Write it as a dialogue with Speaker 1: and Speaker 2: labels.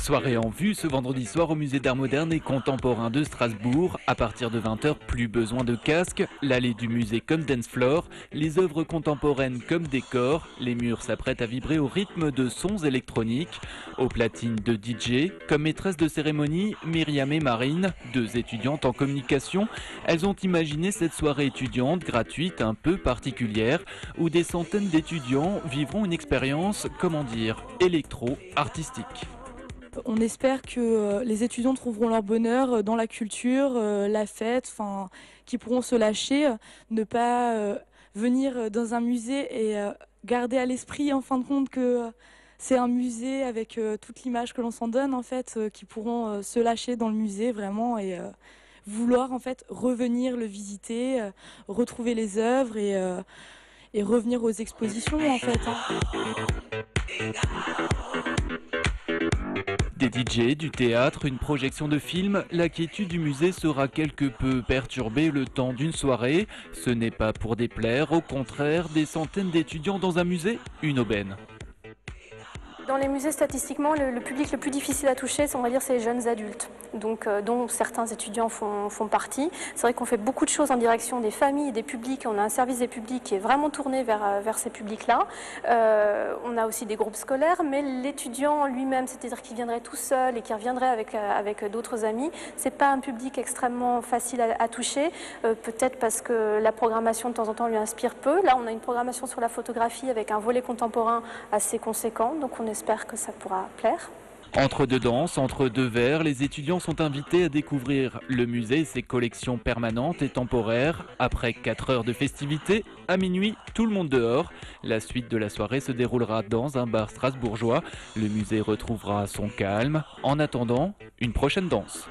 Speaker 1: Soirée en vue ce vendredi soir au musée d'art moderne et contemporain de Strasbourg. À partir de 20 h, plus besoin de casque. L'allée du musée comme dance floor, les œuvres contemporaines comme décor. Les murs s'apprêtent à vibrer au rythme de sons électroniques. Aux platines de DJ, comme maîtresse de cérémonie, Myriam et Marine, deux étudiantes en communication. Elles ont imaginé cette soirée étudiante gratuite un peu particulière où des centaines d'étudiants vivront une expérience, électro-artistique.
Speaker 2: On espère que les étudiants trouveront leur bonheur dans la culture, la fête, qu'ils pourront se lâcher, ne pas venir dans un musée et garder à l'esprit en fin de compte que c'est un musée avec toute l'image que l'on s'en donne en fait, qui pourront se lâcher dans le musée vraiment et vouloir en fait revenir le visiter, retrouver les œuvres et revenir aux expositions en fait.
Speaker 1: Des DJ, du théâtre, une projection de film, la quiétude du musée sera quelque peu perturbée le temps d'une soirée. Ce n'est pas pour déplaire, au contraire, des centaines d'étudiants dans un musée, une aubaine.
Speaker 3: Dans les musées, statistiquement, le public le plus difficile à toucher, on va dire, c'est les jeunes adultes, donc, dont certains étudiants font partie. C'est vrai qu'on fait beaucoup de choses en direction des familles et des publics. On a un service des publics qui est vraiment tourné vers ces publics-là. On a aussi des groupes scolaires, mais l'étudiant lui-même, c'est-à-dire qu'il viendrait tout seul et qui reviendrait avec d'autres amis, c'est pas un public extrêmement facile à toucher, peut-être parce que la programmation de temps en temps lui inspire peu. Là, on a une programmation sur la photographie avec un volet contemporain assez conséquent, donc on espère que ça pourra plaire.
Speaker 1: Entre deux danses, entre deux verres, les étudiants sont invités à découvrir le musée et ses collections permanentes et temporaires. Après 4 heures de festivités, à minuit, tout le monde dehors. La suite de la soirée se déroulera dans un bar strasbourgeois. Le musée retrouvera son calme. En attendant, une prochaine danse.